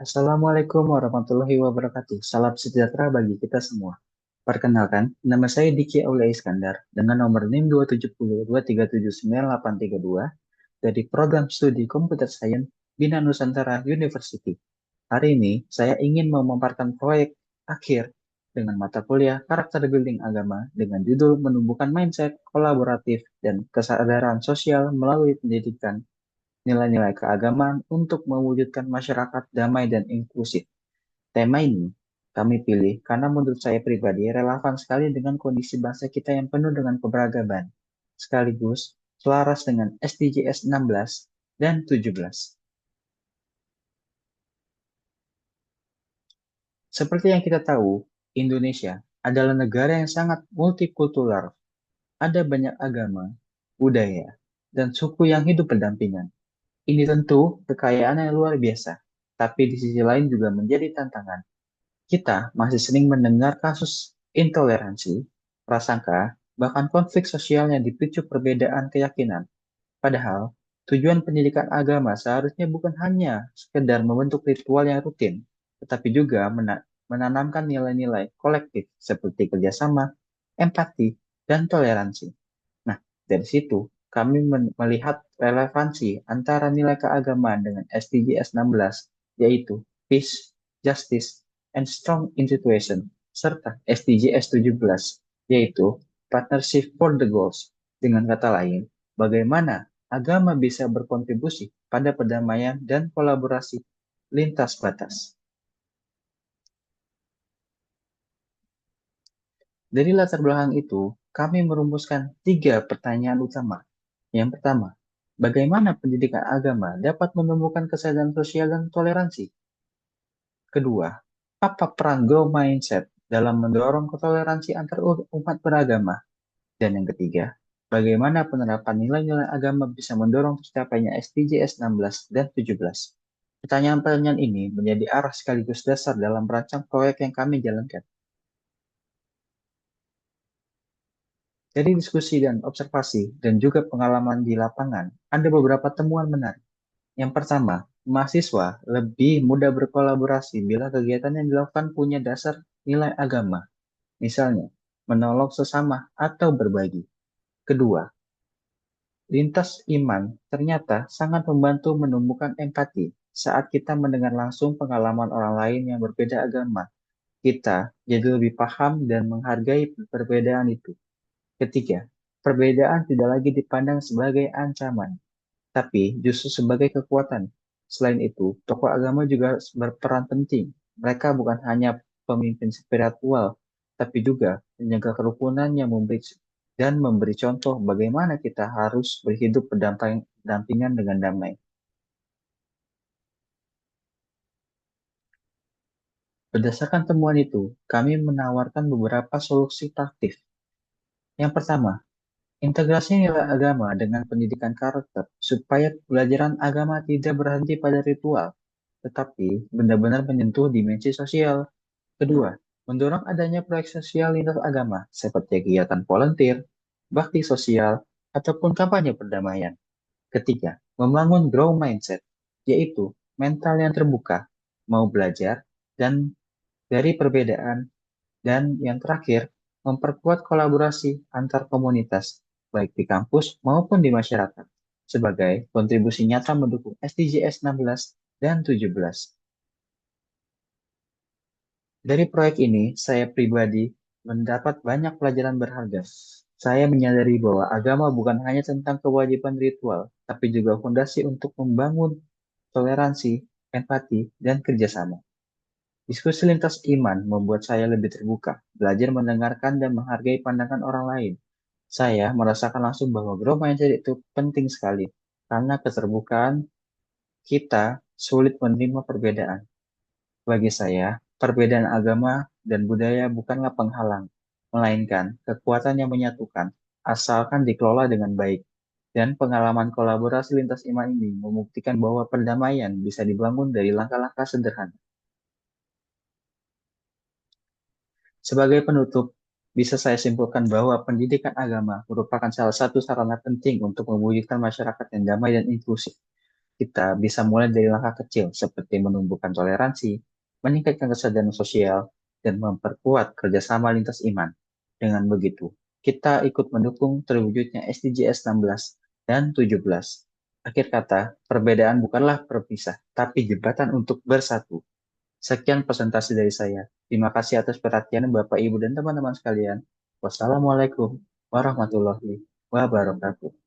Assalamualaikum warahmatullahi wabarakatuh. Salam sejahtera bagi kita semua. Perkenalkan, nama saya Diki Aulia Iskandar dengan nomor NIM 27023799832 dari Program Studi Computer Science Bina Nusantara University. Hari ini, saya ingin memaparkan proyek akhir dengan mata kuliah Karakter Building Agama dengan judul Menumbuhkan Mindset Kolaboratif dan Kesadaran Sosial Melalui Pendidikan Nilai-nilai keagamaan untuk mewujudkan masyarakat damai dan inklusif. Tema ini kami pilih karena menurut saya pribadi relevan sekali dengan kondisi bangsa kita yang penuh dengan keberagaman, sekaligus selaras dengan SDGs 16 dan 17. Seperti yang kita tahu, Indonesia adalah negara yang sangat multikultural. Ada banyak agama, budaya, dan suku yang hidup berdampingan. Ini tentu kekayaan yang luar biasa, tapi di sisi lain juga menjadi tantangan. Kita masih sering mendengar kasus intoleransi, prasangka, bahkan konflik sosial yang dipicu perbedaan keyakinan. Padahal, tujuan pendidikan agama seharusnya bukan hanya sekedar membentuk ritual yang rutin, tetapi juga menanamkan nilai-nilai kolektif seperti kerjasama, empati, dan toleransi. Nah, dari situ kami melihat relevansi antara nilai keagamaan dengan SDGs 16, yaitu Peace, Justice, and Strong Institution, serta SDGs 17, yaitu Partnership for the Goals. Dengan kata lain, bagaimana agama bisa berkontribusi pada perdamaian dan kolaborasi lintas batas. Dari latar belakang itu, kami merumuskan tiga pertanyaan utama. Yang pertama, bagaimana pendidikan agama dapat menumbuhkan kesadaran sosial dan toleransi? Kedua, apa peran growth mindset dalam mendorong toleransi antar umat beragama? Dan yang ketiga, bagaimana penerapan nilai-nilai agama bisa mendorong tercapainya SDGs 16 dan 17? Pertanyaan-pertanyaan ini menjadi arah sekaligus dasar dalam merancang proyek yang kami jalankan. Dari diskusi dan observasi dan juga pengalaman di lapangan, ada beberapa temuan menarik. Yang pertama, mahasiswa lebih mudah berkolaborasi bila kegiatan yang dilakukan punya dasar nilai agama, misalnya menolong sesama atau berbagi. Kedua, lintas iman ternyata sangat membantu menumbuhkan empati saat kita mendengar langsung pengalaman orang lain yang berbeda agama. Kita jadi lebih paham dan menghargai perbedaan itu. Ketiga, perbedaan tidak lagi dipandang sebagai ancaman, tapi justru sebagai kekuatan. Selain itu, tokoh agama juga berperan penting. Mereka bukan hanya pemimpin spiritual, tapi juga menjaga kerukunan yang memberi contoh bagaimana kita harus berhidup berdampingan dengan damai. Berdasarkan temuan itu, kami menawarkan beberapa solusi praktis. Yang pertama, integrasi nilai agama dengan pendidikan karakter supaya pelajaran agama tidak berhenti pada ritual, tetapi benar-benar menyentuh dimensi sosial. Kedua, mendorong adanya proyek sosial lintas agama seperti kegiatan volunteer, bakti sosial, ataupun kampanye perdamaian. Ketiga, membangun growth mindset, yaitu mental yang terbuka, mau belajar, dan dari perbedaan. Dan yang terakhir, memperkuat kolaborasi antar komunitas, baik di kampus maupun di masyarakat, sebagai kontribusi nyata mendukung SDGs 16 dan 17. Dari proyek ini, saya pribadi mendapat banyak pelajaran berharga. Saya menyadari bahwa agama bukan hanya tentang kewajiban ritual, tapi juga fondasi untuk membangun toleransi, empati, dan kerjasama. Diskusi lintas iman membuat saya lebih terbuka, belajar mendengarkan dan menghargai pandangan orang lain. Saya merasakan langsung bahwa growth mindset itu penting sekali, karena keterbukaan kita sulit menerima perbedaan. Bagi saya, perbedaan agama dan budaya bukanlah penghalang, melainkan kekuatan yang menyatukan, asalkan dikelola dengan baik. Dan pengalaman kolaborasi lintas iman ini membuktikan bahwa perdamaian bisa dibangun dari langkah-langkah sederhana. Sebagai penutup, bisa saya simpulkan bahwa pendidikan agama merupakan salah satu sarana penting untuk mewujudkan masyarakat yang damai dan inklusif. Kita bisa mulai dari langkah kecil seperti menumbuhkan toleransi, meningkatkan kesadaran sosial, dan memperkuat kerjasama lintas iman. Dengan begitu, kita ikut mendukung terwujudnya SDGs 16 dan 17. Akhir kata, perbedaan bukanlah perpisah, tapi jembatan untuk bersatu. Sekian presentasi dari saya. Terima kasih atas perhatian Bapak, Ibu, dan teman-teman sekalian. Wassalamualaikum warahmatullahi wabarakatuh.